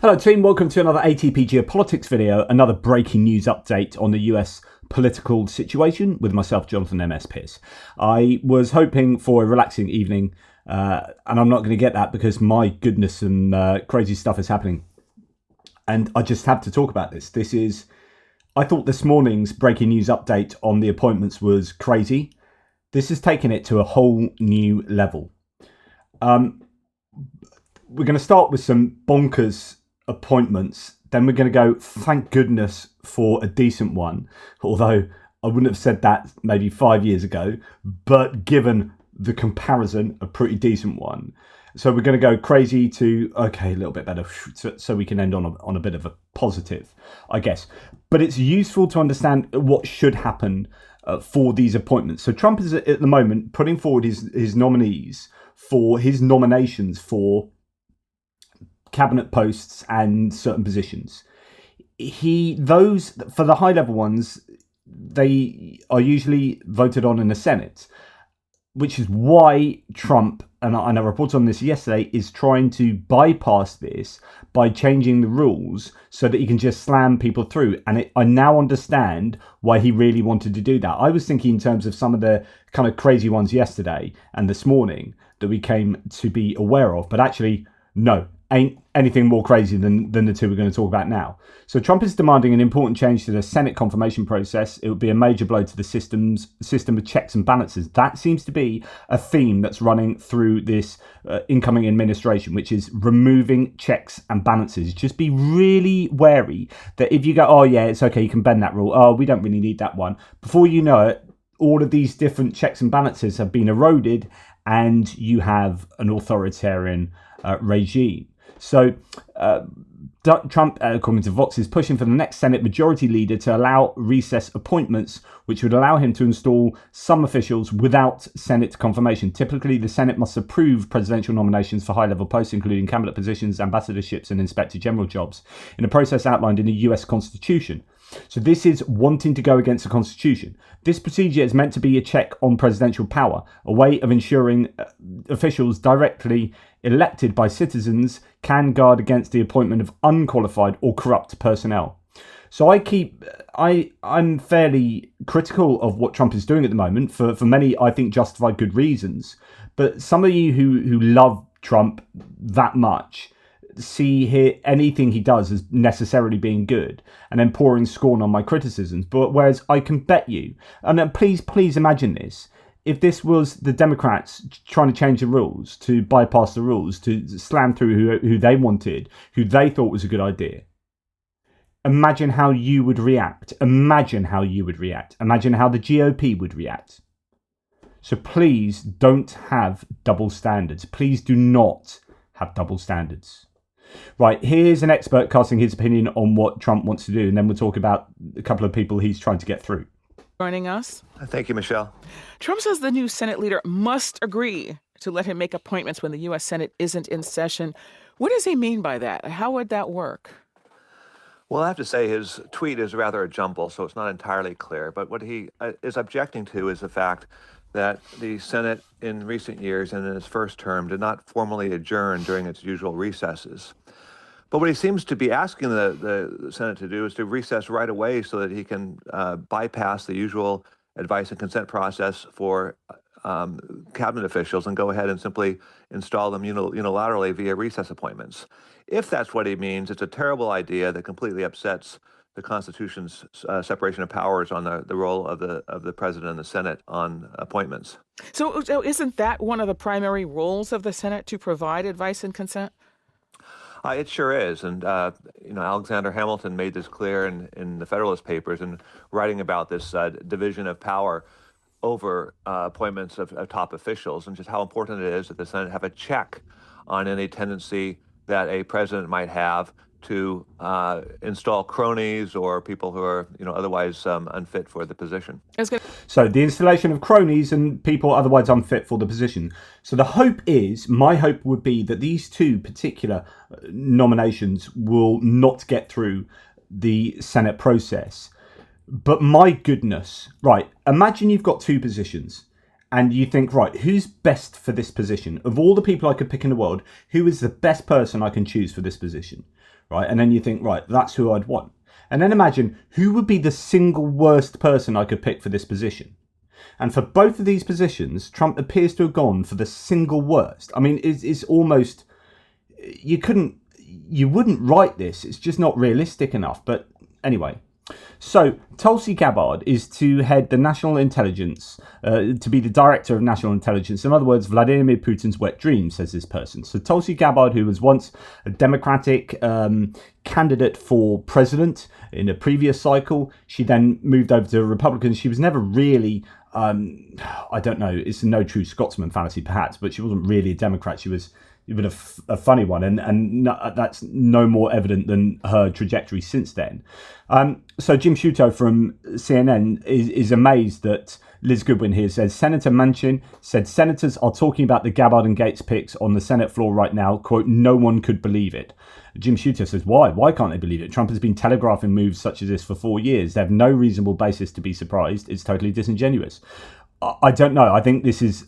Hello team, welcome to another ATP Geopolitics video, another breaking news update on the US political situation with myself, Jonathan M.S. Pearce. I was hoping for a relaxing evening, and I'm not going to get that because my goodness, some crazy stuff is happening. And I just have to talk about this. I thought this morning's breaking news update on the appointments was crazy. This has taken it to a whole new level. We're going to start with some bonkers appointments, then we're going to go, thank goodness for a decent one, although I wouldn't have said that maybe 5 years ago, but given the comparison, a pretty decent one. So we're going to go crazy to, okay, a little bit better, so we can end on a bit of a positive, I guess. But it's useful to understand what should happen for these appointments. So Trump is at the moment putting forward his nominees for his nominations for cabinet posts and certain positions. Those for the high level ones, they are usually voted on in the Senate, which is why Trump, and I reported on this yesterday, is trying to bypass this by changing the rules so that he can just slam people through. And I now understand why he really wanted to do that. I was thinking in terms of some of the kind of crazy ones yesterday and this morning that we came to be aware of, but actually, no. Ain't anything more crazy than the two we're going to talk about now. So Trump is demanding an important change to the Senate confirmation process. It would be a major blow to the system of checks and balances. That seems to be a theme that's running through this incoming administration, which is removing checks and balances. Just be really wary that if you go, oh yeah, it's okay, you can bend that rule. Oh, we don't really need that one. Before you know it, all of these different checks and balances have been eroded and you have an authoritarian regime. So Trump, according to Vox, is pushing for the next Senate majority leader to allow recess appointments, which would allow him to install some officials without Senate confirmation. Typically, the Senate must approve presidential nominations for high-level posts, including cabinet positions, ambassadorships, and inspector general jobs, in a process outlined in the US Constitution. So this is wanting to go against the Constitution. This procedure is meant to be a check on presidential power, a way of ensuring officials directly elected by citizens can guard against the appointment of unqualified or corrupt personnel. So I'm fairly critical of what Trump is doing at the moment for many, I think, justified good reasons. But some of you who love Trump that much see anything he does as necessarily being good and then pouring scorn on my criticisms. But whereas I can bet you, and please imagine this, if this was the Democrats trying to change the rules, to bypass the rules, to slam through who they wanted, who they thought was a good idea, imagine how you would react. Imagine how you would react. Imagine how the GOP would react. So please don't have double standards. Please do not have double standards. Right, here's an expert casting his opinion on what Trump wants to do, and then we'll talk about a couple of people he's trying to get through. Joining us. Thank you, Michelle. Trump says the new Senate leader must agree to let him make appointments when the U.S. Senate isn't in session. What does he mean by that? How would that work? Well, I have to say his tweet is rather a jumble, so it's not entirely clear. But what he is objecting to is the fact that the Senate in recent years and in its first term did not formally adjourn during its usual recesses. But what he seems to be asking the Senate to do is to recess right away so that he can bypass the usual advice and consent process for cabinet officials and go ahead and simply install them unilaterally via recess appointments. If that's what he means, it's a terrible idea that completely upsets the Constitution's separation of powers on the role of the president and the Senate on appointments. So isn't that one of the primary roles of the Senate, to provide advice and consent? It sure is. And, Alexander Hamilton made this clear in the Federalist Papers in writing about this division of power over appointments of top officials, and just how important it is that the Senate have a check on any tendency that a president might have to install cronies or people who are, otherwise unfit for the position. So the installation of cronies and people otherwise unfit for the position. So my hope would be that these two particular nominations will not get through the Senate process. But my goodness, right, imagine you've got two positions and you think, right, who's best for this position? Of all the people I could pick in the world, who is the best person I can choose for this position? Right? And then you think, right, that's who I'd want. And then imagine who would be the single worst person I could pick for this position. And for both of these positions, Trump appears to have gone for the single worst. I mean, it's almost, you wouldn't write this. It's just not realistic enough. But anyway, so Tulsi Gabbard is to head the national intelligence, to be the director of national intelligence. In other words, Vladimir Putin's wet dream, says this person. So Tulsi Gabbard, who was once a Democratic candidate for president in a previous cycle, she then moved over to Republicans. She was never really, I don't know, it's a no true Scotsman fallacy perhaps, but she wasn't really a Democrat. She was even a funny one, and that's no more evident than her trajectory since then. So Jim Sciutto from CNN is amazed that Liz Goodwin here says, Senator Manchin said senators are talking about the Gabbard and Gaetz picks on the Senate floor right now. Quote, no one could believe it. Jim Sciutto says, why? Why can't they believe it? Trump has been telegraphing moves such as this for 4 years. They have no reasonable basis to be surprised. It's totally disingenuous. I don't know. I think this is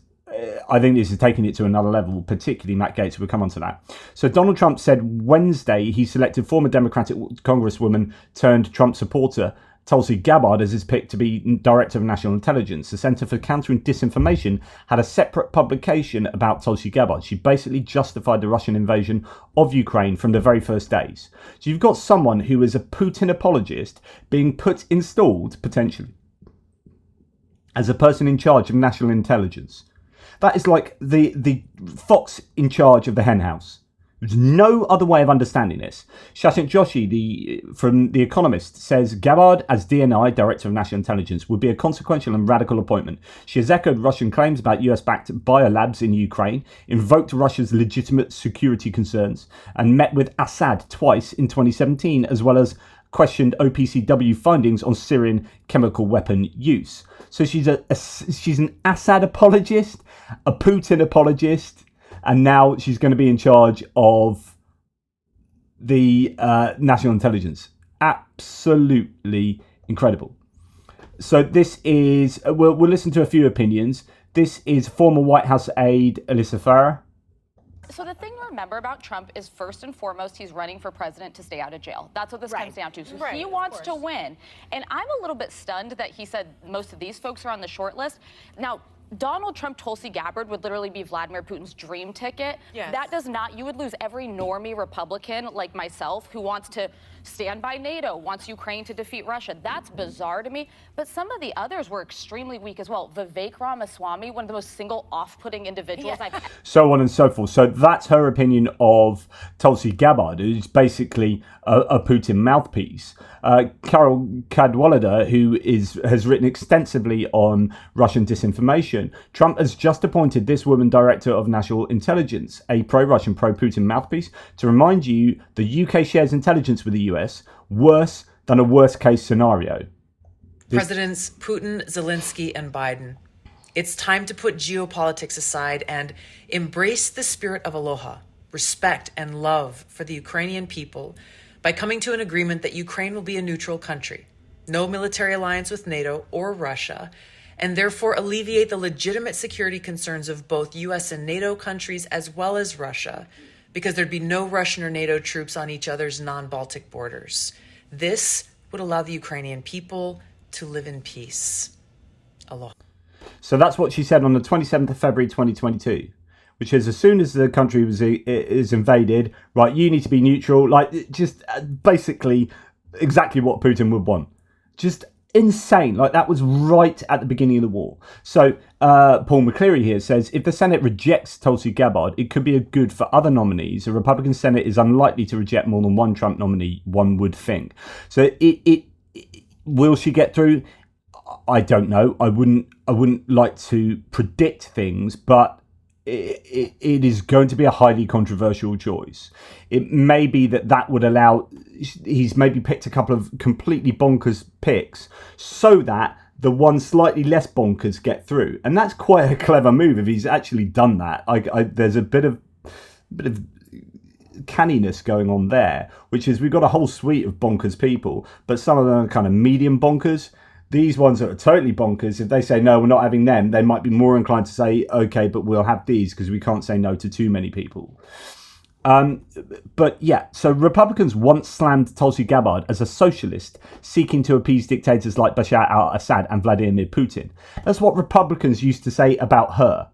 taking it to another level, particularly Matt Gaetz. We'll come on to that. So Donald Trump said Wednesday he selected former Democratic Congresswoman turned Trump supporter Tulsi Gabbard as his pick to be Director of National Intelligence. The Center for Countering Disinformation had a separate publication about Tulsi Gabbard. She basically justified the Russian invasion of Ukraine from the very first days. So you've got someone who is a Putin apologist being installed, potentially, as a person in charge of national intelligence. That is like the fox in charge of the henhouse. There's no other way of understanding this. Shashant Joshi from The Economist says Gabbard as DNI, Director of National Intelligence, would be a consequential and radical appointment. She has echoed Russian claims about US-backed biolabs in Ukraine, invoked Russia's legitimate security concerns, and met with Assad twice in 2017, as well as questioned OPCW findings on Syrian chemical weapon use. So she's an Assad apologist, a Putin apologist, and now she's going to be in charge of the national intelligence. Absolutely incredible. So this is, we'll listen to a few opinions. This is former White House aide Alyssa Farah. So the thing to remember about Trump is, first and foremost, he's running for president to stay out of jail. That's what this comes down to. So he wants to win. And I'm a little bit stunned that he said most of these folks are on the short list. Now, Donald Trump, Tulsi Gabbard would literally be Vladimir Putin's dream ticket. Yes. That does not, you would lose every normie Republican like myself who wants to stand by NATO, wants Ukraine to defeat Russia. That's bizarre to me. But some of the others were extremely weak as well. Vivek Ramaswamy, one of the most single off-putting individuals I've had. So on and so forth. So that's her opinion of Tulsi Gabbard, who's basically a Putin mouthpiece. Carol Cadwalader, who has written extensively on Russian disinformation. Trump has just appointed this woman Director of National Intelligence, a pro-Russian, pro-Putin mouthpiece. To remind you, the UK shares intelligence with the US, worse than a worst-case scenario. Presidents Putin, Zelensky, and Biden. It's time to put geopolitics aside and embrace the spirit of aloha, respect, and love for the Ukrainian people by coming to an agreement that Ukraine will be a neutral country, no military alliance with NATO or Russia, and therefore alleviate the legitimate security concerns of both US and NATO countries as well as Russia, because there'd be no Russian or NATO troops on each other's non-Baltic borders. This would allow the Ukrainian people to live in peace. Aloha. So that's what she said on the 27th of February 2022. Which is, as soon as the country is invaded, right, you need to be neutral. Like, just basically exactly what Putin would want. Just insane. Like, that was right at the beginning of the war. So Paul McCleary here says, if the Senate rejects Tulsi Gabbard, it could be a good for other nominees. The Republican Senate is unlikely to reject more than one Trump nominee, one would think. So will she get through? I don't know. I wouldn't like to predict things, but it is going to be a highly controversial choice. It may be that would allow, he's maybe picked a couple of completely bonkers picks so that the ones slightly less bonkers get through. And that's quite a clever move if he's actually done that. There's a bit of canniness going on there, which is we've got a whole suite of bonkers people, but some of them are kind of medium bonkers. These ones that are totally bonkers, if they say, no, we're not having them, they might be more inclined to say, okay, but we'll have these because we can't say no to too many people. But yeah, so Republicans once slammed Tulsi Gabbard as a socialist seeking to appease dictators like Bashar al-Assad and Vladimir Putin. That's what Republicans used to say about her.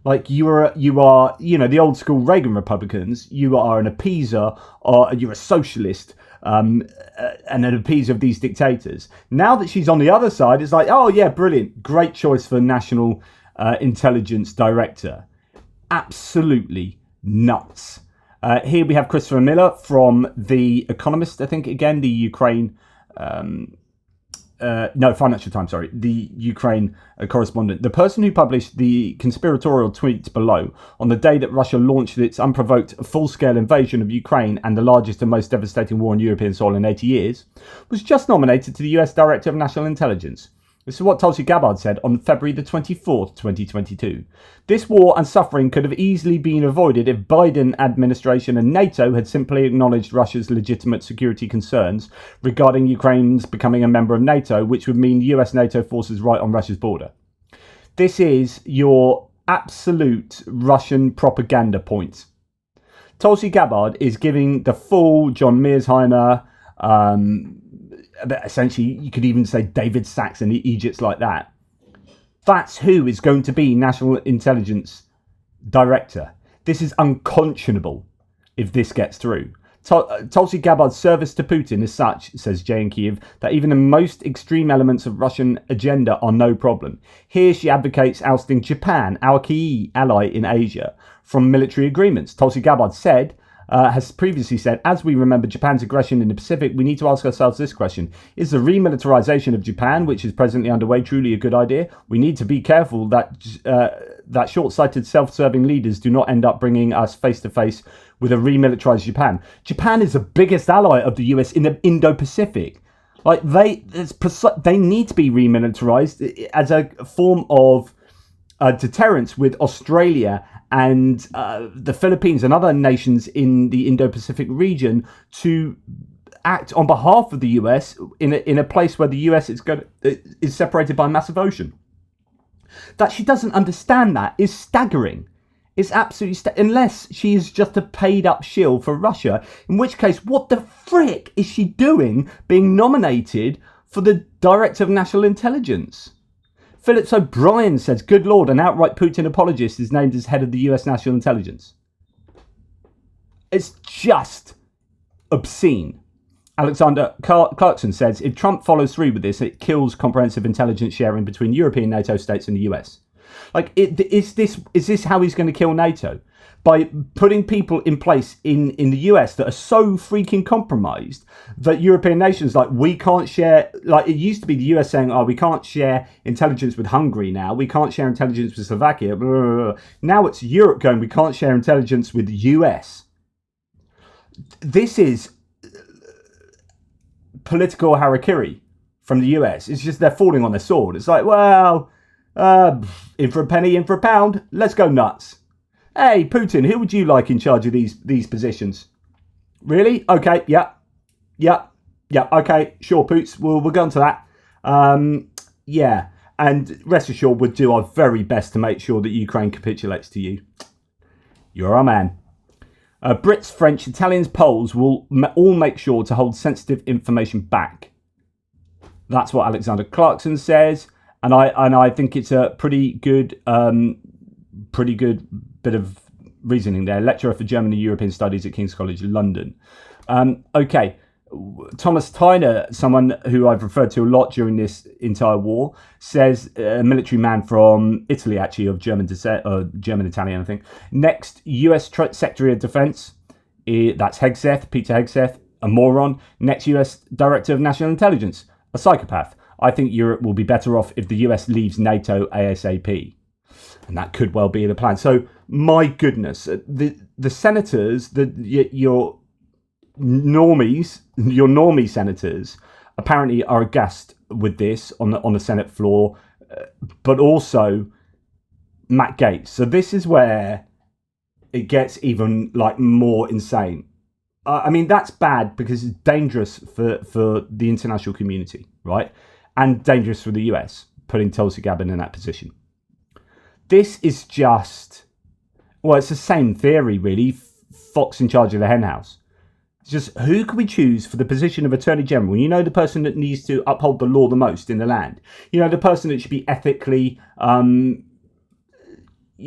Like, you are, the old school Reagan Republicans, you are an appeaser, or you're a socialist, and an appeaser of these dictators. Now that she's on the other side, it's like, oh yeah, brilliant, great choice for National Intelligence Director. Absolutely nuts. Here we have Christopher Miller from The Economist, I think, again, the Ukraine... Financial Times, sorry, the Ukraine correspondent. The person who published the conspiratorial tweet below on the day that Russia launched its unprovoked full-scale invasion of Ukraine and the largest and most devastating war on European soil in 80 years was just nominated to the US Director of National Intelligence. This is what Tulsi Gabbard said on February the 24th, 2022. This war and suffering could have easily been avoided if Biden administration and NATO had simply acknowledged Russia's legitimate security concerns regarding Ukraine's becoming a member of NATO, which would mean US NATO forces right on Russia's border. This is your absolute Russian propaganda point. Tulsi Gabbard is giving the full John Mearsheimer, essentially, you could even say David Sachs and the Egypts like that. That's who is going to be National Intelligence Director. This is unconscionable if this gets through. Tulsi Gabbard's service to Putin is such, says Jay in Kiev, that even the most extreme elements of Russian agenda are no problem. Here she advocates ousting Japan, our key ally in Asia, from military agreements. Tulsi Gabbard has previously said, as we remember Japan's aggression in the Pacific, we need to ask ourselves this question. Is the remilitarization of Japan, which is presently underway, truly a good idea? We need to be careful that short-sighted, self-serving leaders do not end up bringing us face-to-face with a remilitarized Japan. Japan is the biggest ally of the US in the Indo-Pacific. Like, they need to be remilitarized as a form of deterrence with Australia and the Philippines and other nations in the Indo-Pacific region to act on behalf of the US in a place where the US is separated by a massive ocean. That she doesn't understand that is staggering. It's absolutely unless she is just a paid-up shill for Russia, in which case, what the frick is she doing being nominated for the Director of National Intelligence? Phillips O'Brien says, good Lord, an outright Putin apologist is named as head of the US National Intelligence. It's just obscene. Alexander Clarkson says, if Trump follows through with this, it kills comprehensive intelligence sharing between European NATO states and the US. Like, is this how he's going to kill NATO? By putting people in place in the US that are so freaking compromised that European nations, like, we can't share, like, it used to be the US saying, oh, we can't share intelligence with Hungary now, we can't share intelligence with Slovakia, blah, blah, blah. Now it's Europe going, we can't share intelligence with the US. This is political harakiri from the US. It's just they're falling on their sword. It's like, well, in for a penny, in for a pound, let's go nuts. Hey, Putin, who would you like in charge of these positions? Really? Okay, yeah, okay, sure, Poots, we'll go on to that. Yeah, and rest assured, we'll do our very best to make sure that Ukraine capitulates to you. You're our man. Brits, French, Italians, Poles will all make sure to hold sensitive information back. That's what Alexander Clarkson says, and I think it's a pretty good bit of reasoning there. Lecturer for German and European Studies at King's College London. Okay, Thomas Tyner, someone who I've referred to a lot during this entire war, says, a military man from Italy, actually, of German descent, German-Italian, I think. Next, US Secretary of Defense, that's Hegseth, Peter Hegseth, a moron. Next, US Director of National Intelligence, a psychopath. I think Europe will be better off if the US leaves NATO ASAP. And that could well be the plan. So, my goodness, the senators, your normie senators, apparently are aghast with this on the Senate floor, but also Matt Gaetz. So this is where it gets even like more insane. I mean, that's bad because it's dangerous for the international community, right? and dangerous for the US, putting Tulsi Gabbard in that position. This is just, well, it's the same theory, really. Fox in charge of the henhouse. It's just, who can we choose for the position of Attorney General? You know, the person that needs to uphold the law the most in the land. You know, the person that should be ethically, you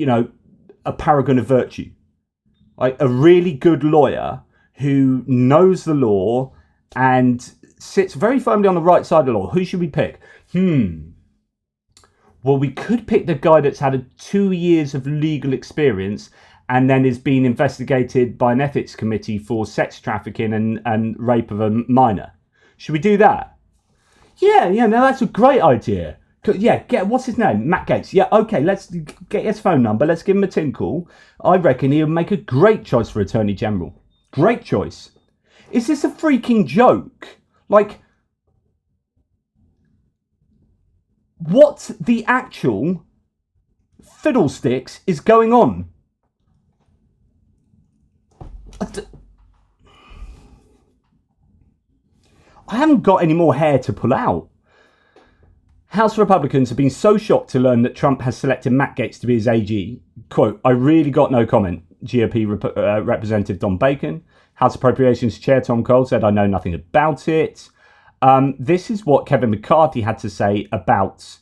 know, a paragon of virtue. Like a really good lawyer who knows the law and sits very firmly on the right side of the law. Who should we pick? Well, we could pick the guy that's had 2 years of legal experience and then is being investigated by an ethics committee for sex trafficking and rape of a minor. Should we do that? Yeah, no, that's a great idea. Yeah, what's his name? Matt Gaetz. Yeah, okay, let's get his phone number. Let's give him a tinkle. I reckon he'll make a great choice for Attorney General. Great choice. Is this a freaking joke? Like, what the actual fiddlesticks is going on? I haven't got any more hair to pull out. House Republicans have been so shocked to learn that Trump has selected Matt Gaetz to be his AG. Quote, I really got no comment. GOP Representative Don Bacon. House Appropriations Chair Tom Cole said, I know nothing about it. This is what Kevin McCarthy had to say about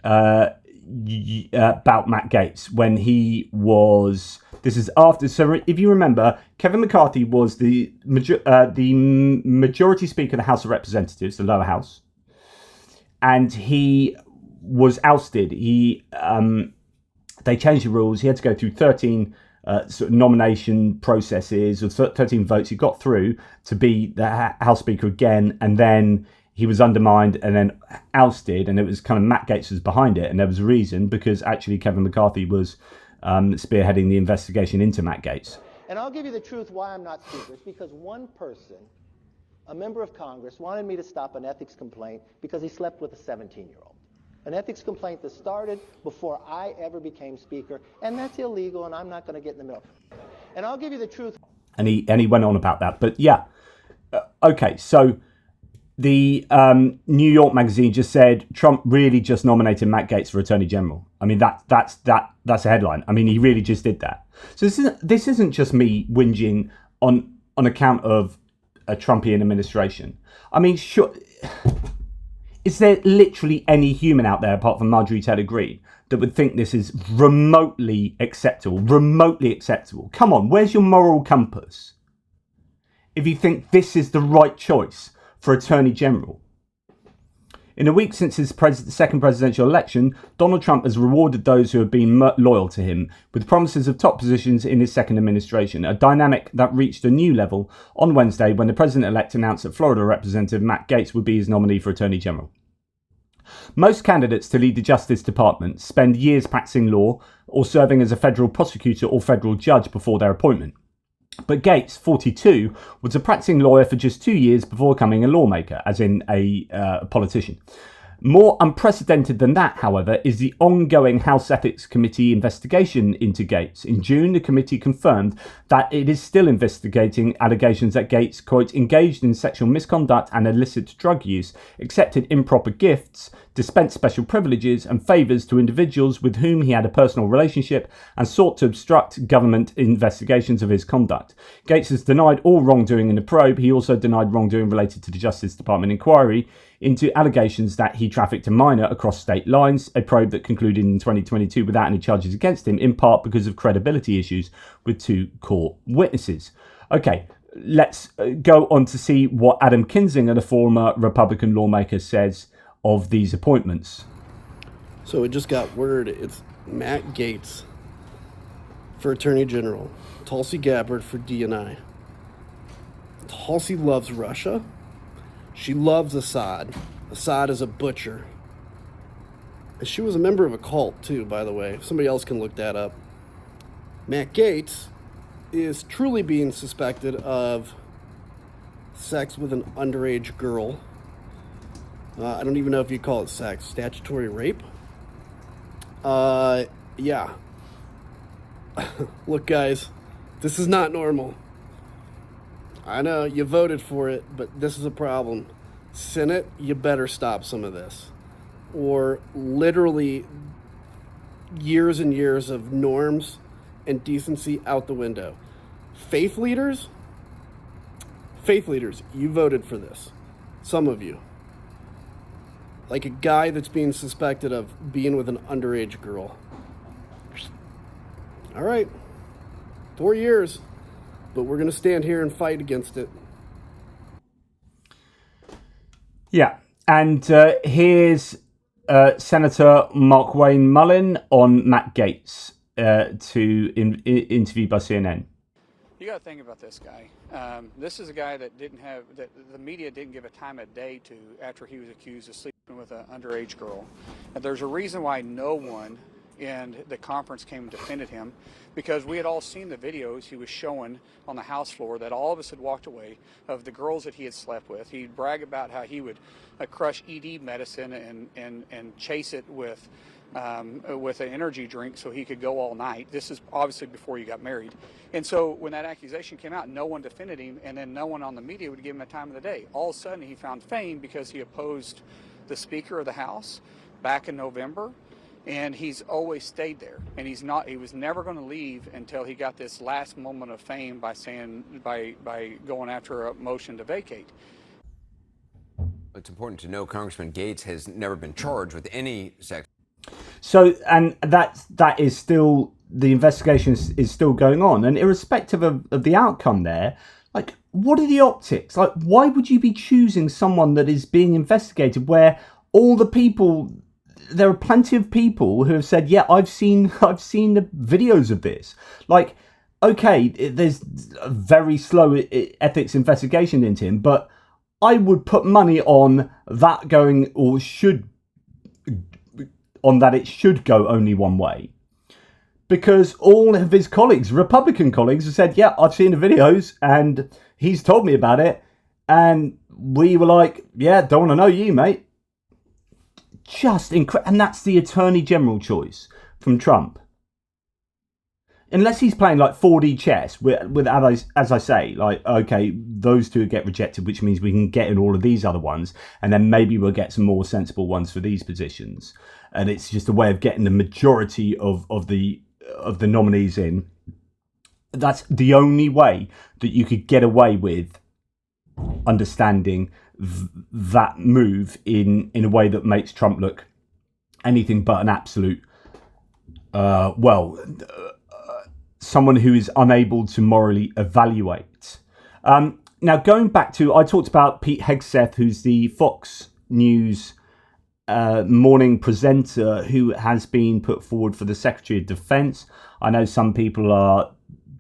Matt Gaetz when he was... This is after... So if you remember, Kevin McCarthy was the majority speaker of the House of Representatives, the lower house. And he was ousted. They changed the rules. He had to go through 13 sort of nomination processes, or 13 votes. He got through to be the House Speaker again, and then he was undermined and then ousted. And it was kind of Matt Gaetz was behind it, and there was a reason, because actually Kevin McCarthy was spearheading the investigation into Matt Gaetz. And I'll give you the truth why I'm not Speaker. It's because one person, a member of Congress, wanted me to stop an ethics complaint because he slept with a 17-year-old. An ethics complaint that started before I ever became Speaker, and that's illegal, and I'm not going to get in the middle. And I'll give you the truth. And he went on about that. But yeah, okay, so the New York magazine just said Trump really just nominated Matt Gaetz for Attorney General. I mean, that's a headline. I mean, he really just did that. So this isn't just me whinging on account of a Trumpian administration. I mean, sure, is there literally any human out there apart from Marjorie Taylor Greene that would think this is remotely acceptable? Remotely acceptable. Come on, where's your moral compass? If you think this is the right choice for Attorney General. In a week since his second presidential election, Donald Trump has rewarded those who have been loyal to him with promises of top positions in his second administration, a dynamic that reached a new level on Wednesday when the president-elect announced that Florida Representative Matt Gaetz would be his nominee for Attorney General. Most candidates to lead the Justice Department spend years practicing law or serving as a federal prosecutor or federal judge before their appointment. But Gaetz, 42, was a practicing lawyer for just 2 years before becoming a lawmaker, as in a politician. More unprecedented than that, however, is the ongoing House Ethics Committee investigation into Gaetz. In June, the committee confirmed that it is still investigating allegations that Gaetz, quote, engaged in sexual misconduct and illicit drug use, accepted improper gifts, dispensed special privileges and favours to individuals with whom he had a personal relationship, and sought to obstruct government investigations of his conduct. Gaetz has denied all wrongdoing in the probe. He also denied wrongdoing related to the Justice Department inquiry into allegations that he trafficked a minor across state lines, a probe that concluded in 2022 without any charges against him, in part because of credibility issues with 2 court witnesses. Okay, let's go on to see what Adam Kinzinger, the former Republican lawmaker, says of these appointments. So it just got word. It's Matt Gaetz for Attorney General, Tulsi Gabbard for DNI. Tulsi loves Russia. She loves Assad. Assad is a butcher. And she was a member of a cult, too, by the way. Somebody else can look that up. Matt Gaetz is truly being suspected of sex with an underage girl. I don't even know if you call it sex. Statutory rape? Yeah. Look, guys, this is not normal. I know you voted for it, but this is a problem. Senate, you better stop some of this. Or literally years and years of norms and decency out the window. Faith leaders, you voted for this. Some of you. Like a guy that's being suspected of being with an underage girl. All right, 4 years, but we're going to stand here and fight against it. Yeah, and here's Senator Mark Wayne Mullin on Matt Gaetz interviewed by CNN. You got to think about this guy. This is a guy that the media didn't give a time of day to after he was accused of sleeping with an underage girl. And there's a reason why no one in the conference came and defended him, because we had all seen the videos he was showing on the House floor that all of us had walked away of the girls that he had slept with. He'd brag about how he would crush ED medicine and chase it with an energy drink so he could go all night. This is obviously before he got married. And so when that accusation came out, no one defended him, and then no one on the media would give him a time of the day. All of a sudden he found fame because he opposed the Speaker of the House back in November, and he's always stayed there. And he was never going to leave until he got this last moment of fame by going after a motion to vacate. It's important to know Congressman Gaetz has never been charged with any sex. So, and that is still, the investigation is still going on. And irrespective of the outcome there, like, what are the optics? Like, why would you be choosing someone that is being investigated where all the people, there are plenty of people who have said, yeah, I've seen the videos of this. Like, okay, there's a very slow ethics investigation into him, but I would put money on that going, or that it should go only one way. Because all of his colleagues, Republican colleagues, have said, yeah, I've seen the videos and he's told me about it. And we were like, yeah, don't want to know you, mate. Just incredible. And that's the Attorney General choice from Trump. Unless he's playing like 4D chess with as I say, like, okay, those two get rejected, which means we can get in all of these other ones, and then maybe we'll get some more sensible ones for these positions. And it's just a way of getting the majority of the nominees in. That's the only way that you could get away with understanding that move in a way that makes Trump look anything but an absolute, someone who is unable to morally evaluate. Now, going back to, I talked about Pete Hegseth, who's the Fox News morning presenter who has been put forward for the Secretary of Defense. I know some people are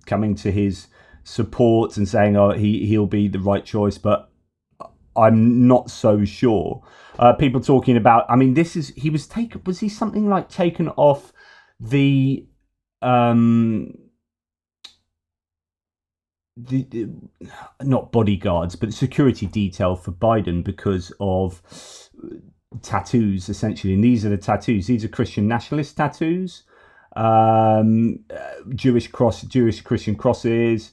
coming to his support and saying, oh, he'll be the right choice, but I'm not so sure. People talking about, I mean, was he something like taken off the not bodyguards, but security detail for Biden because of tattoos, essentially. And these are the tattoos. These are Christian nationalist tattoos, Jewish Christian crosses.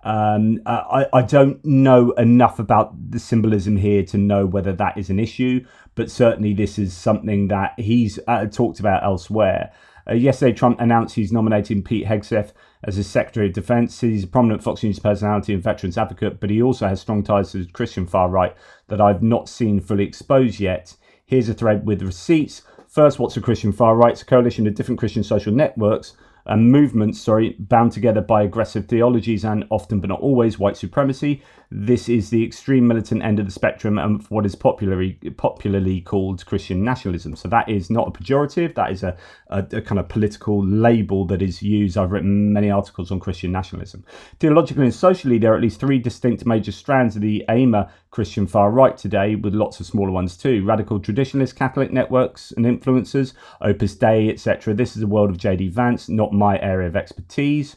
I don't know enough about the symbolism here to know whether that is an issue, but certainly this is something that he's talked about elsewhere. Yesterday, Trump announced he's nominating Pete Hegseth as his Secretary of Defense. He's a prominent Fox News personality and veterans advocate, but he also has strong ties to the Christian far right that I've not seen fully exposed yet. Here's a thread with receipts. First, what's a Christian far right? It's a coalition of different Christian social networks and movements, bound together by aggressive theologies and often but not always white supremacy. This is the extreme militant end of the spectrum and what is popularly called Christian nationalism. So that is not a pejorative. That is a kind of political label that is used. I've written many articles on Christian nationalism. Theologically and socially, there are at least three distinct major strands of the AIMA Christian far right today, with lots of smaller ones too. Radical traditionalist Catholic networks and influencers, Opus Dei, etc. This is the world of J.D. Vance, not my area of expertise.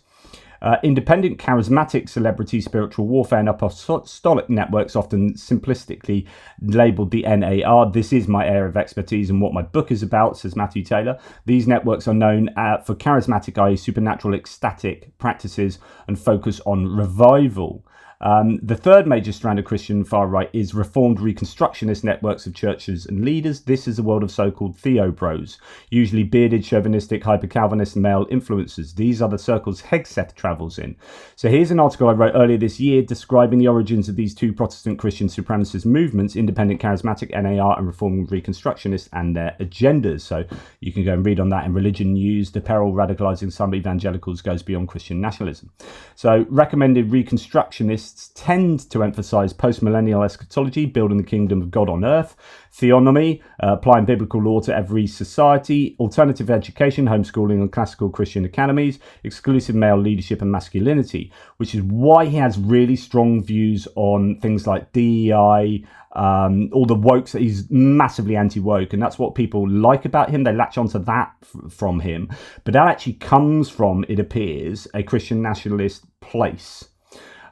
Independent, charismatic celebrity spiritual warfare and apostolic networks, often simplistically labelled the NAR. This is my area of expertise and what my book is about, says Matthew Taylor. These networks are known for charismatic, i.e. supernatural, ecstatic practices and focus on revival. The third major strand of Christian far right is reformed reconstructionist networks of churches and leaders. This is a world of so-called theobros, usually bearded, chauvinistic, hyper-Calvinist male influencers. These are the circles Hegseth travels in. So here's an article I wrote earlier this year describing the origins of these two Protestant Christian supremacist movements, Independent Charismatic, NAR, and Reformed Reconstructionists, and their agendas. So you can go and read on that in Religion News. The peril radicalizing some evangelicals goes beyond Christian nationalism. So recommended Reconstructionists tend to emphasize post-millennial eschatology, building the kingdom of God on earth, theonomy, applying biblical law to every society, alternative education, homeschooling and classical Christian academies, exclusive male leadership and masculinity, which is why he has really strong views on things like DEI, all the wokes. That he's massively anti-woke, and that's what people like about him. They latch onto that from him, but that actually comes from, it appears, a Christian nationalist place.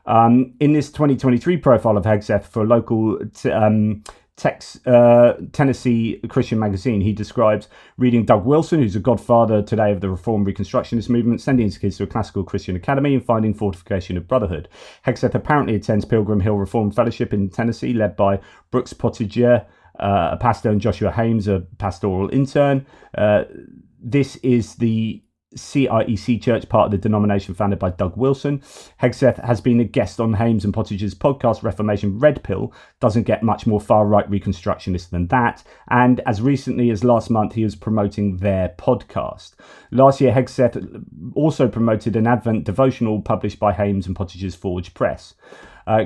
In this 2023 profile of Hegseth for a local Tennessee Christian magazine, he describes reading Doug Wilson, who's a godfather today of the Reformed Reconstructionist movement, sending his kids to a classical Christian academy and finding fortification of brotherhood. Hegseth apparently attends Pilgrim Hill Reformed Fellowship in Tennessee, led by Brooks Pottinger, a pastor, and Joshua Hames, a pastoral intern. This is the CIEC Church, part of the denomination founded by Doug Wilson. Hegseth has been a guest on Hames and Pottinger's podcast Reformation Red Pill. Doesn't get much more far-right reconstructionist than that. And as recently as last month, he was promoting their podcast. Last year, Hegseth also promoted an Advent devotional published by Hames and Pottinger's Forge Press.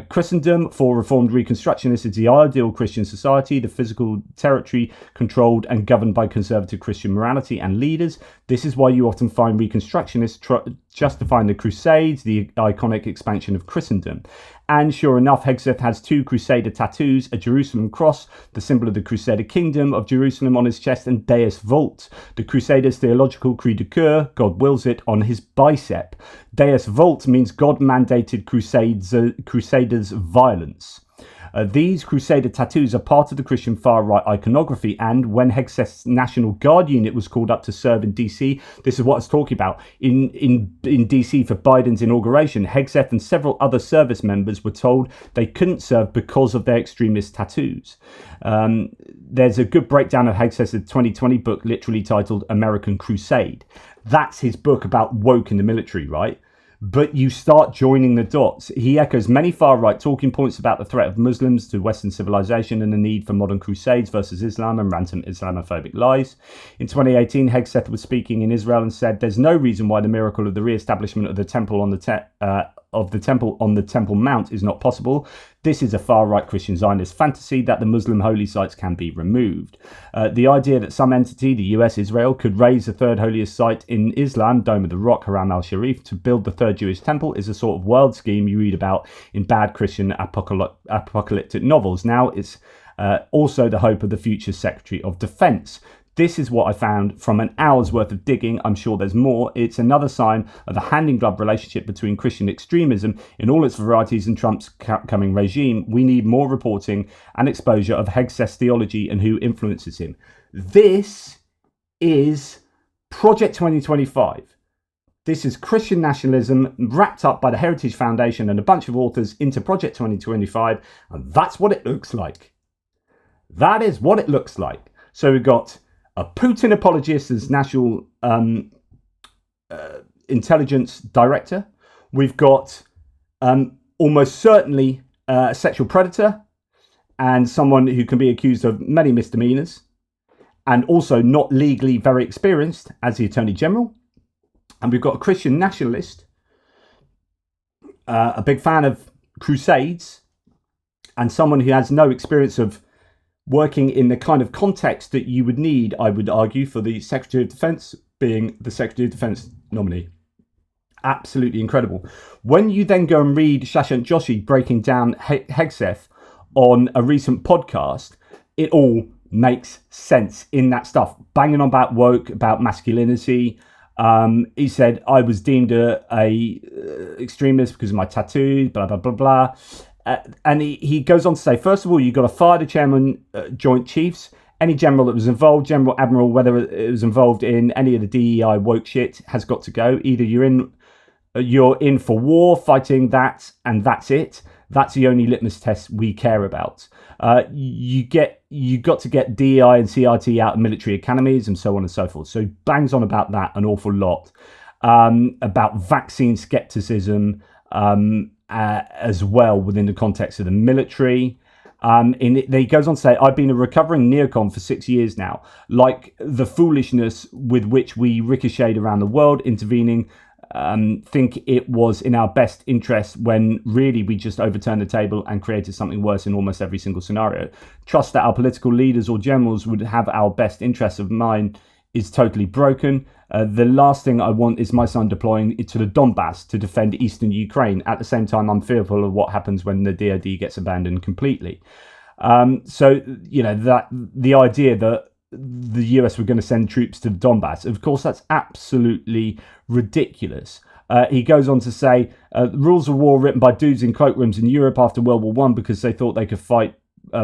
Christendom for Reformed Reconstructionists is the ideal Christian society, the physical territory controlled and governed by conservative Christian morality and leaders. This is why you often find Reconstructionists justifying the Crusades, the iconic expansion of Christendom. And sure enough, Hegseth has two Crusader tattoos, a Jerusalem cross, the symbol of the Crusader kingdom of Jerusalem, on his chest, and Deus Vult, the Crusaders' theological cri de coeur, God wills it, on his bicep. Deus Vult means God-mandated Crusaders' violence. These Crusader tattoos are part of the Christian far-right iconography, and when Hegseth's National Guard unit was called up to serve in DC, this is what I was talking about, in DC for Biden's inauguration, Hegseth and several other service members were told they couldn't serve because of their extremist tattoos. There's a good breakdown of Hegseth's 2020 book, literally titled American Crusade. That's his book about woke in the military, right? But you start joining the dots. He echoes many far-right talking points about the threat of Muslims to Western civilization and the need for modern crusades versus Islam and rampant Islamophobic lies. In 2018, Hegseth was speaking in Israel and said, "There's no reason why the miracle of the re-establishment of the temple on the Temple Mount is not possible. This is a far-right Christian Zionist fantasy that the Muslim holy sites can be removed." The idea that some entity, the US, Israel, could raise the third holiest site in Islam, Dome of the Rock, Haram al-Sharif, to build the third Jewish temple is a sort of world scheme you read about in bad Christian apocalyptic novels. Now it's also the hope of the future Secretary of Defense. This is what I found from an hour's worth of digging. I'm sure there's more. It's another sign of the hand-in-glove relationship between Christian extremism in all its varieties and Trump's coming regime. We need more reporting and exposure of Hegseth's theology and who influences him. This is Project 2025. This is Christian nationalism wrapped up by the Heritage Foundation and a bunch of authors into Project 2025. And that's what it looks like. That is what it looks like. So we've got a Putin apologist as national intelligence director. We've got almost certainly a sexual predator and someone who can be accused of many misdemeanors and also not legally very experienced as the Attorney General. And we've got a Christian nationalist, a big fan of crusades, and someone who has no experience of working in the kind of context that you would need, I would argue, for the Secretary of Defense being the Secretary of Defense nominee. Absolutely incredible. When you then go and read Shashank Joshi breaking down Hegseth on a recent podcast, it all makes sense in that stuff. Banging on about woke, about masculinity. He said, I was deemed a extremist because of my tattoos, blah, blah, blah, blah. And he goes on to say, first of all, you've got to fire the chairman, Joint Chiefs. Any general that was involved, general, admiral, whether it was involved in any of the DEI woke shit, has got to go. Either you're in You're in for war, fighting that, and that's it. That's the only litmus test we care about. You got to get DEI and CRT out of military academies and so on and so forth. So bangs on about that an awful lot. About vaccine skepticism as well within the context of the military. He goes on to say, I've been a recovering neocon for 6 years now. Like the foolishness with which we ricocheted around the world, intervening, think it was in our best interest when really we just overturned the table and created something worse in almost every single scenario. Trust that our political leaders or generals would have our best interests of mind is totally broken. The last thing I want is my son deploying to the Donbass to defend eastern Ukraine. At the same time, I'm fearful of what happens when the DoD gets abandoned completely. So, that the idea that the US were going to send troops to the Donbass, of course, that's absolutely ridiculous. He goes on to say, rules of war written by dudes in cloakrooms in Europe after World War I because they thought they could fight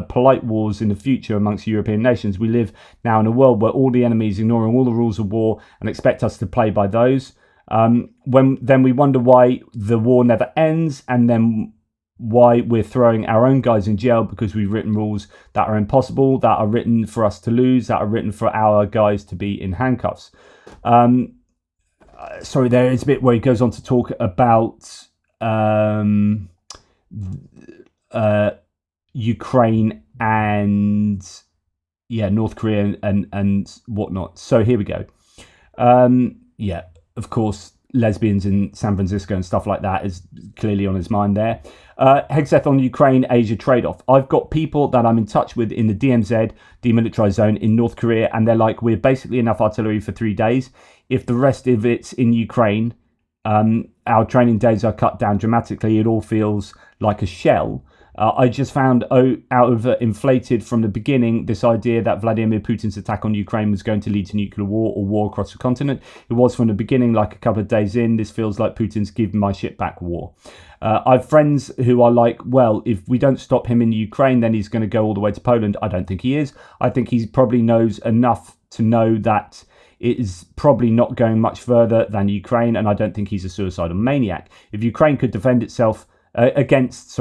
polite wars in the future amongst European nations. We live now in a world where all the enemies ignoring all the rules of war and expect us to play by those. Then we wonder why the war never ends, and then why we're throwing our own guys in jail because we've written rules that are impossible, that are written for us to lose, that are written for our guys to be in handcuffs. Sorry, there is a bit where he goes on to talk about Ukraine and North Korea and whatnot. So here we go. Of course, lesbians in San Francisco and stuff like that is clearly on his mind there. Hegseth on Ukraine-Asia trade-off. I've got people that I'm in touch with in the DMZ, demilitarized zone in North Korea, and they're like, we're basically enough artillery for 3 days. If the rest of it's in Ukraine, our training days are cut down dramatically. It all feels like a shell. I just found out of inflated from the beginning this idea that Vladimir Putin's attack on Ukraine was going to lead to nuclear war or war across the continent. It was from the beginning, like a couple of days in. This feels like Putin's giving my shit back war. I have friends who are like, well, if we don't stop him in Ukraine, then he's going to go all the way to Poland. I don't think he is. I think he probably knows enough to know that it is probably not going much further than Ukraine, and I don't think he's a suicidal maniac. If Ukraine could defend itself against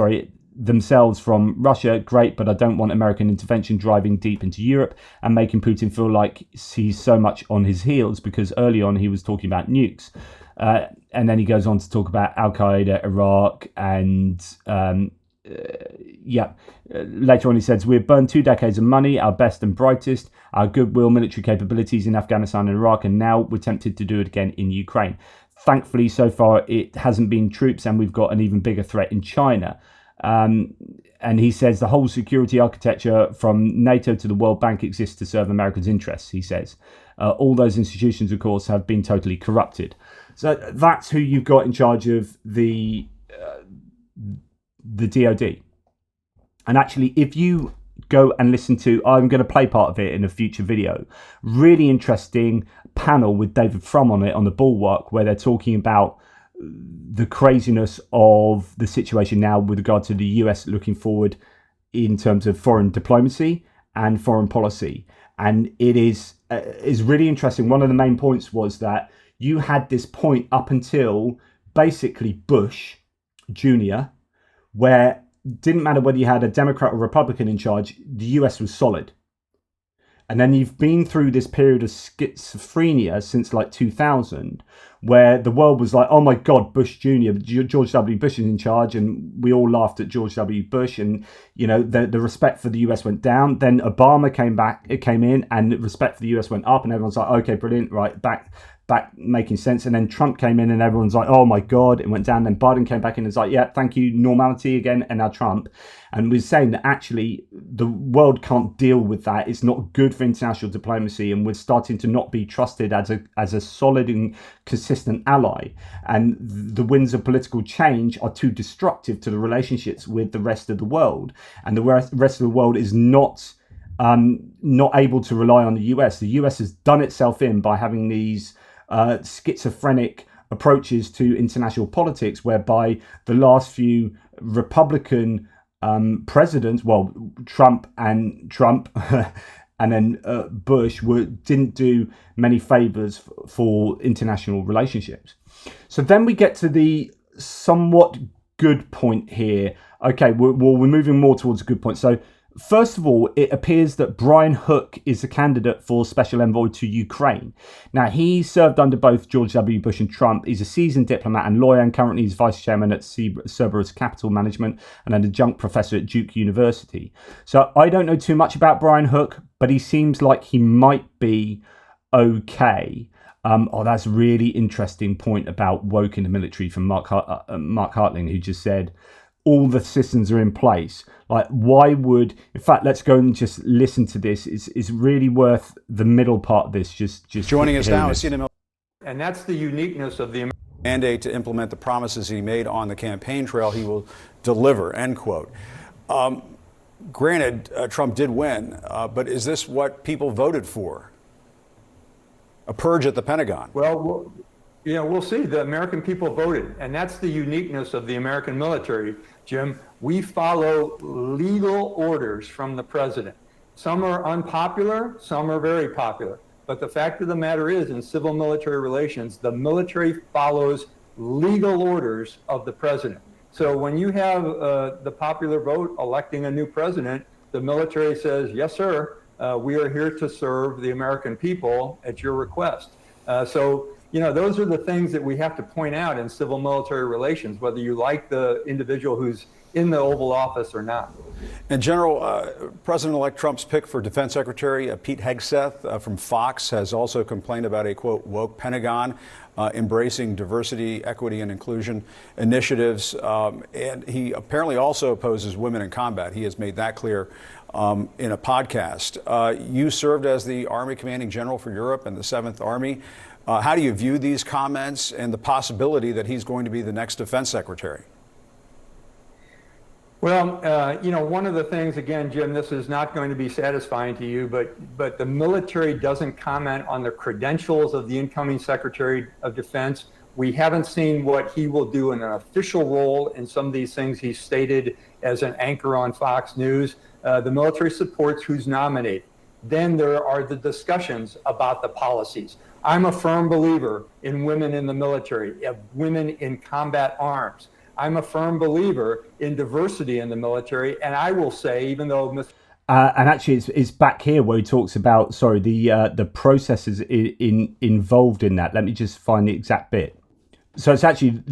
themselves from Russia, great, but I don't want American intervention driving deep into Europe and making Putin feel like he's so much on his heels, because early on he was talking about nukes. And then he goes on to talk about Al-Qaeda, Iraq, and later on he says, we've burned 2 decades of money, our best and brightest, our goodwill, military capabilities in Afghanistan and Iraq, and now we're tempted to do it again in Ukraine. Thankfully, so far, it hasn't been troops, and we've got an even bigger threat in China. And he says the whole security architecture from NATO to the World Bank exists to serve America's interests, he says. All those institutions, of course, have been totally corrupted. So that's who you've got in charge of the DoD. And actually, if you go and listen to, I'm going to play part of it in a future video, really interesting panel with David Frum on it on the Bulwark, where they're talking about the craziness of the situation now with regard to the US looking forward in terms of foreign diplomacy and foreign policy. And it is really interesting. One of the main points was that you had this point up until basically Bush Jr., where it didn't matter whether you had a Democrat or Republican in charge, the US was solid. And then you've been through this period of schizophrenia since like 2000, where the world was like, oh my God, Bush Jr., George W. Bush is in charge. And we all laughed at George W. Bush, and, the respect for the US went down. Then Obama came in, and respect for the US went up, and everyone's like, okay, brilliant, right, back making sense. And then Trump came in, and everyone's like, oh my God, it went down. Then Biden came back in and was like, yeah, thank you, normality again. And now Trump. And we're saying that actually the world can't deal with that. It's not good for international diplomacy, and we're starting to not be trusted as a solid and consistent ally. And the winds of political change are too destructive to the relationships with the rest of the world. And the rest of the world is not able to rely on the US. The US has done itself in by having these schizophrenic approaches to international politics, whereby the last few Republican presidents, well, Trump and and then Bush didn't do many favors for international relationships. So then we get to the somewhat good point here. Okay, we're moving more towards a good point. So first of all, it appears that Brian Hook is the candidate for Special Envoy to Ukraine. Now, he served under both George W. Bush and Trump. He's a seasoned diplomat and lawyer, and currently he's vice chairman at Cerberus Capital Management and an adjunct professor at Duke University. So I don't know too much about Brian Hook, but he seems like he might be okay. That's a really interesting point about woke in the military from Mark Hartling, who just said all the systems are in place. Like, why would, in fact, let's go and just listen to this. It's really worth the middle part of this. Just joining us now is and that's the uniqueness of the mandate to implement the promises he made on the campaign trail. He will deliver, end quote. Granted, Trump did win, but is this what people voted for? A purge at the Pentagon? Well, we'll see. The American people voted, and that's the uniqueness of the American military, Jim. We follow legal orders from the president. Some are unpopular, some are very popular. But the fact of the matter is, in civil military relations, the military follows legal orders of the president. So when you have the popular vote electing a new president, the military says, yes, sir, we are here to serve the American people at your request. So those are the things that we have to point out in civil military relations, whether you like the individual who's in the Oval Office or not. And General, President-elect Trump's pick for Defense Secretary, Pete Hegseth from Fox, has also complained about a, quote, woke Pentagon, embracing diversity, equity, and inclusion initiatives. And he apparently also opposes women in combat. He has made that clear in a podcast. You served as the Army Commanding General for Europe and the 7th Army. How do you view these comments and the possibility that he's going to be the next Defense Secretary? Well, one of the things, again, Jim, this is not going to be satisfying to you, but the military doesn't comment on the credentials of the incoming Secretary of Defense. We haven't seen what he will do in an official role in some of these things he stated as an anchor on Fox News. The military supports who's nominated. Then there are the discussions about the policies. I'm a firm believer in women in the military, of women in combat arms. I'm a firm believer in diversity in the military, and I will say, even though and actually, it's back here where he talks about the processes involved in that. Let me just find the exact bit. So it's actually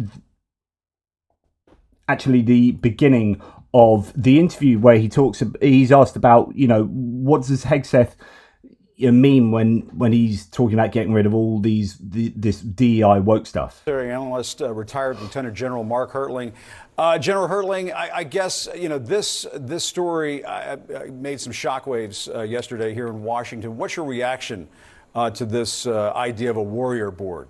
the beginning of the interview where he's asked about, what does Hegseth mean when he's talking about getting rid of all this DEI woke stuff. Analyst, retired Lieutenant General Mark Hertling. General Hertling, I guess this story made some shockwaves yesterday here in Washington. What's your reaction to this idea of a warrior board?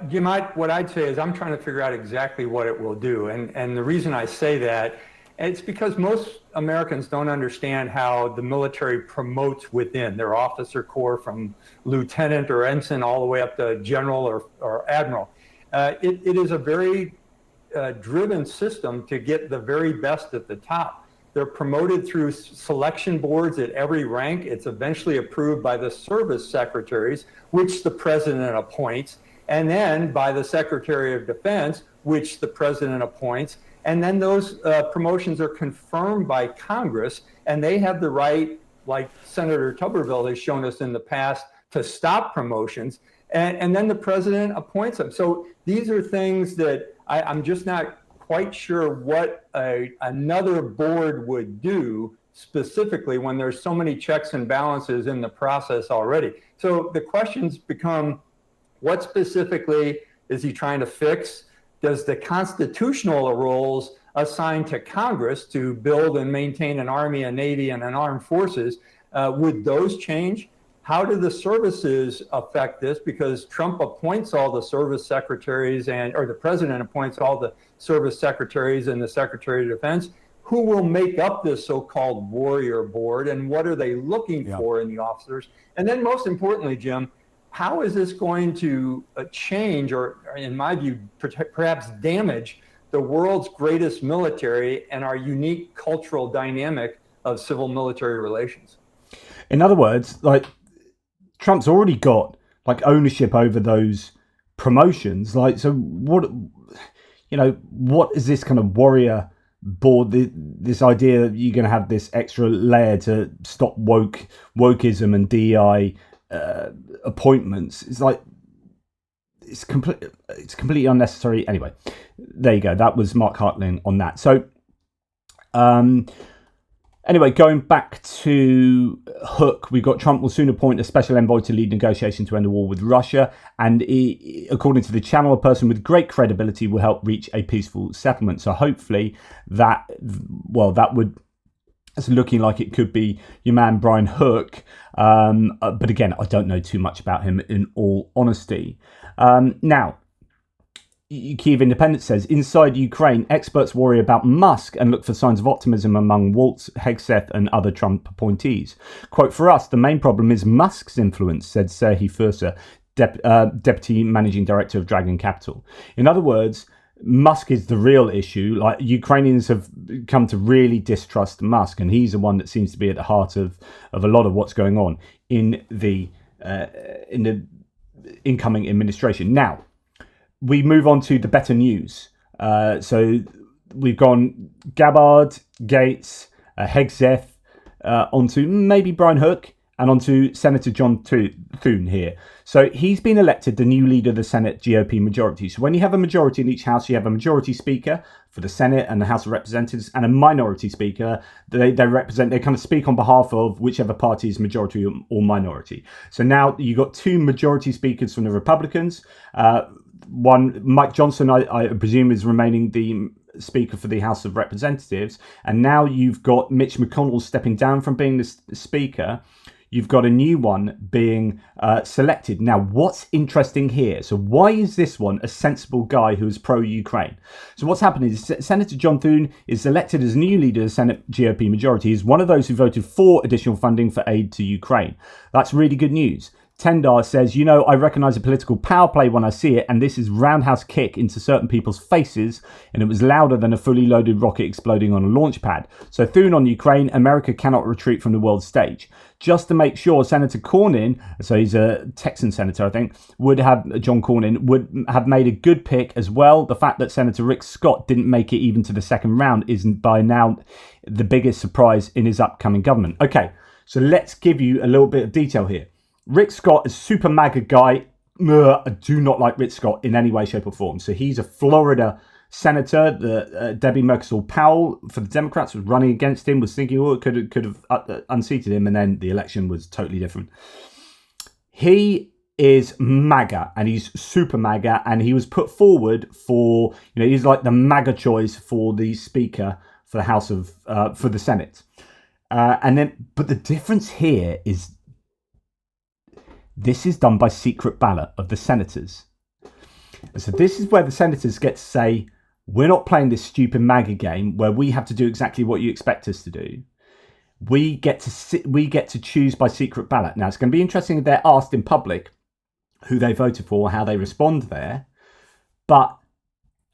Jim, what I'd say is I'm trying to figure out exactly what it will do, and the reason I say that, it's because most Americans don't understand how the military promotes within their officer corps, from lieutenant or ensign all the way up to general or admiral. It is a very driven system to get the very best at the top. They're promoted through selection boards at every rank. It's eventually approved by the service secretaries, which the president appoints, and then by the Secretary of Defense, which the president appoints. And then those promotions are confirmed by Congress, and they have the right, like Senator Tuberville has shown us in the past, to stop promotions, and then the president appoints them. So these are things that I'm just not quite sure what another board would do specifically when there's so many checks and balances in the process already. So the questions become, what specifically is he trying to fix? Does the constitutional roles assigned to Congress to build and maintain an Army, a Navy, and an armed forces, would those change? How do the services affect this? Because Trump appoints all the service secretaries, or the president appoints all the service secretaries and the Secretary of Defense. Who will make up this so-called warrior board, and what are they looking for in the officers? And then most importantly, Jim, how is this going to change, or in my view, perhaps damage the world's greatest military and our unique cultural dynamic of civil-military relations. In other words, like, Trump's already got like ownership over those promotions. Like, so what is this kind of warrior board? This idea that you're going to have this extra layer to stop wokeism and DEI appointments. It's like, it's completely unnecessary. Anyway, there you go. That was Mark Hartling on that. So, anyway, going back to Hook, we've got Trump will soon appoint a special envoy to lead negotiations to end the war with Russia. And according to the channel, a person with great credibility will help reach a peaceful settlement. So hopefully it's looking like it could be your man, Brian Hook. But again, I don't know too much about him, in all honesty. Now, Kyiv Independent says, inside Ukraine, experts worry about Musk and look for signs of optimism among Waltz, Hegseth and other Trump appointees. Quote, for us, the main problem is Musk's influence, said Serhiy Fursa, Deputy Managing Director of Dragon Capital. In other words, Musk is the real issue. Like, Ukrainians have come to really distrust Musk, and he's the one that seems to be at the heart of a lot of what's going on in the incoming administration. Now, we move on to the better news. So we've gone Gabbard, Gaetz, Hegseth, onto maybe Brian Hook, and onto Senator John Thune here. So he's been elected the new leader of the Senate GOP majority. So when you have a majority in each house, you have a majority speaker for the Senate and the House of Representatives, and a minority speaker. They kind of speak on behalf of whichever party is majority or minority. So now you've got two majority speakers from the Republicans. One, Mike Johnson, I presume, is remaining the Speaker for the House of Representatives. And now you've got Mitch McConnell stepping down from being the Speaker. You've got a new one being selected. Now, what's interesting here? So why is this one a sensible guy who is pro-Ukraine? So what's happening is Senator John Thune is elected as new leader of the Senate GOP majority. He's one of those who voted for additional funding for aid to Ukraine. That's really good news. Tendar says, I recognize a political power play when I see it, and this is roundhouse kick into certain people's faces, and it was louder than a fully loaded rocket exploding on a launch pad. So Thune on Ukraine, America cannot retreat from the world stage. Just to make sure, Senator Cornyn, so he's a Texan senator, I think, John Cornyn would have made a good pick as well. The fact that Senator Rick Scott didn't make it even to the second round isn't by now the biggest surprise in his upcoming government. Okay, so let's give you a little bit of detail here. Rick Scott is super MAGA guy. I do not like Rick Scott in any way, shape or form. So he's a Florida senator. Debbie Merkersall-Powell for the Democrats was running against him, was thinking, it could have unseated him, and then the election was totally different. He is MAGA, and he's super MAGA, and he was put forward for, he's like the MAGA choice for the Speaker for the House of, for the Senate. But the difference here is, this is done by secret ballot of the senators. And so this is where the senators get to say, we're not playing this stupid MAGA game where we have to do exactly what you expect us to do. We get to choose by secret ballot. Now, it's going to be interesting if they're asked in public who they voted for, how they respond there. But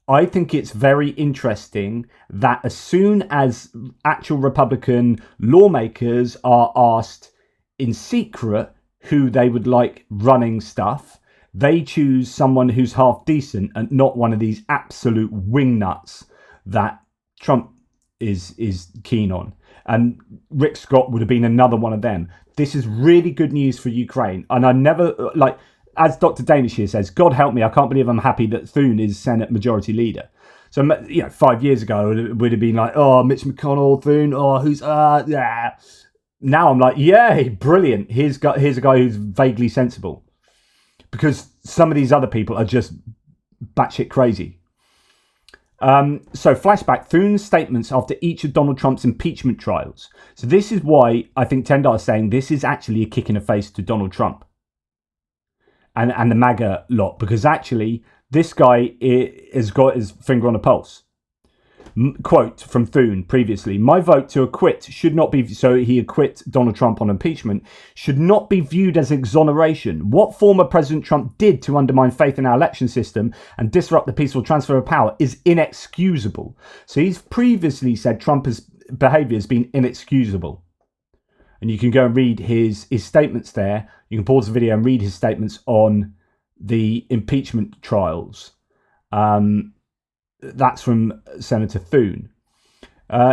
I think it's very interesting that as soon as actual Republican lawmakers are asked in secret who they would like running stuff, they choose someone who's half decent and not one of these absolute wingnuts that Trump is keen on. And Rick Scott would have been another one of them. This is really good news for Ukraine. And I never, as Dr. Danish here says, God help me, I can't believe I'm happy that Thune is Senate Majority Leader. So, 5 years ago, it would have been like, Mitch McConnell, Thune, yeah. Now I'm like, yay, brilliant. Here's a guy who's vaguely sensible. Because some of these other people are just batshit crazy. So flashback, Thune's statements after each of Donald Trump's impeachment trials. So this is why I think Tendar is saying this is actually a kick in the face to Donald Trump. And the MAGA lot. Because actually, this guy has got his finger on the pulse. Quote from Thune previously, my vote to acquit should not be, so he acquit Donald Trump on impeachment, should not be viewed as exoneration. What former President Trump did to undermine faith in our election system and disrupt the peaceful transfer of power is inexcusable. So he's previously said Trump has behaviour has been inexcusable. And you can go and read his statements there. You can pause the video and read his statements on the impeachment trials. That's from Senator Thune.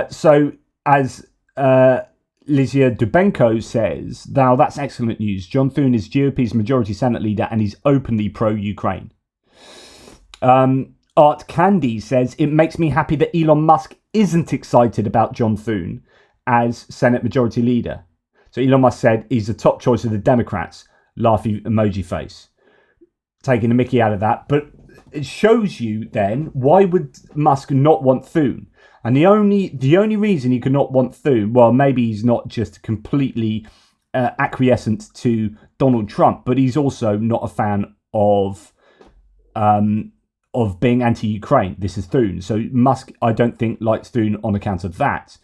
So as Lizia Dubenko says, now that's excellent news. John Thune is GOP's majority Senate leader and he's openly pro-Ukraine. Art Candy says, it makes me happy that Elon Musk isn't excited about John Thune as Senate majority leader. So Elon Musk said he's the top choice of the Democrats. Laughy emoji face. Taking the mickey out of that. But it shows you then, why would Musk not want Thune? And the only reason he could not want Thune, well, maybe he's not just completely acquiescent to Donald Trump, but he's also not a fan of being anti-Ukraine. This is Thune. So Musk, I don't think, likes Thune on account of that.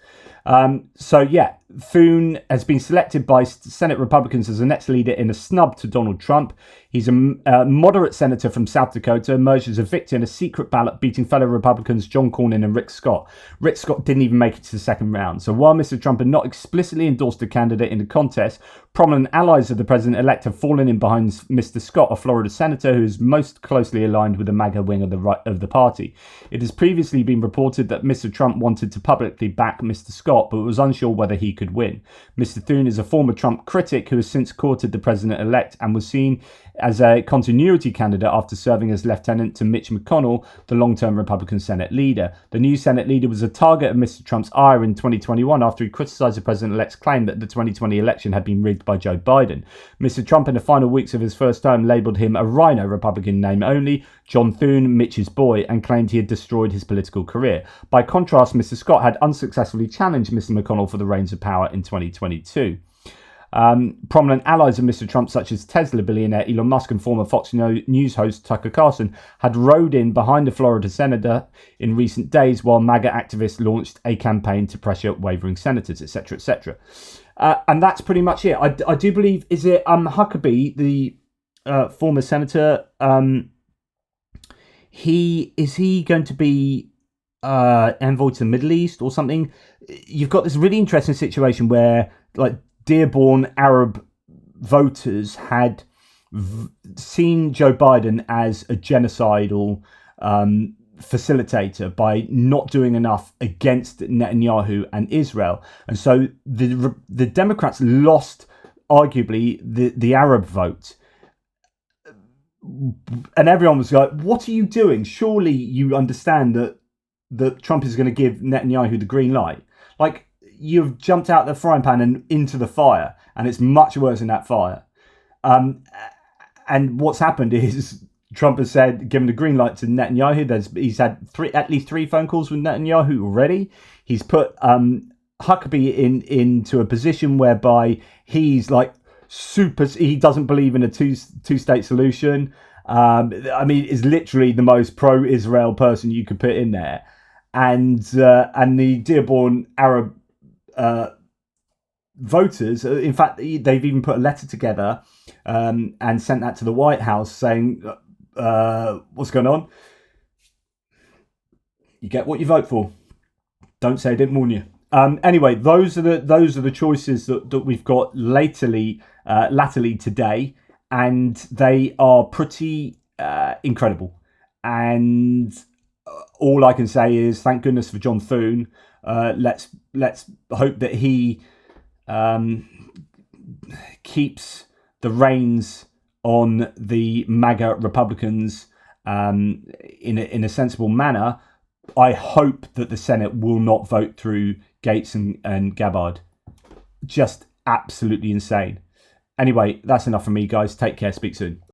So yeah, Thune has been selected by Senate Republicans as the next leader in a snub to Donald Trump. He's a moderate senator from South Dakota, emerged as a victor in a secret ballot, beating fellow Republicans John Cornyn and Rick Scott. Rick Scott didn't even make it to the second round. So while Mr. Trump had not explicitly endorsed a candidate in the contest, prominent allies of the president-elect have fallen in behind Mr. Scott, a Florida senator who is most closely aligned with the MAGA wing of the party. It has previously been reported that Mr. Trump wanted to publicly back Mr. Scott, but was unsure whether he could win. Mr. Thune is a former Trump critic who has since courted the president-elect and was seen as a continuity candidate after serving as lieutenant to Mitch McConnell, the long-term Republican Senate leader. The new Senate leader was a target of Mr. Trump's ire in 2021 after he criticized the president-elect's claim that the 2020 election had been rigged by Joe Biden. Mr. Trump, in the final weeks of his first term, labelled him a rhino, Republican name only, John Thune, Mitch's boy, and claimed he had destroyed his political career. By contrast, Mr. Scott had unsuccessfully challenged Mr. McConnell for the reins of power in 2022. Prominent allies of Mr. Trump, such as Tesla billionaire Elon Musk and former Fox News host Tucker Carlson, had rode in behind the Florida senator in recent days, while MAGA activists launched a campaign to pressure wavering senators, etc., etc. And that's pretty much it. I do believe, is it Huckabee, the former senator? Is he going to be envoy to the Middle East or something? You've got this really interesting situation where, like, Dearborn Arab voters had seen Joe Biden as a genocidal facilitator by not doing enough against Netanyahu and Israel. And so the Democrats lost, arguably, the Arab vote. And everyone was like, what are you doing? Surely you understand that Trump is going to give Netanyahu the green light. Like, you've jumped out the frying pan and into the fire, and it's much worse in that fire. And what's happened is Trump has given the green light to Netanyahu. He's had at least three phone calls with Netanyahu already. He's put Huckabee into a position whereby he's like he doesn't believe in a two-state solution. I mean, is literally the most pro-Israel person you could put in there. And the Dearborn Arab voters, in fact, they've even put a letter together and sent that to the White House saying, what's going on? You get what you vote for. Don't say I didn't warn you. Anyway, those are the choices that we've got latterly today, and they are pretty incredible. And all I can say is thank goodness for John Thune. Let's hope that he keeps the reins on the MAGA Republicans in a sensible manner. I hope that the Senate will not vote through Gaetz and Gabbard. Just absolutely insane. Anyway, that's enough from me, guys. Take care. Speak soon.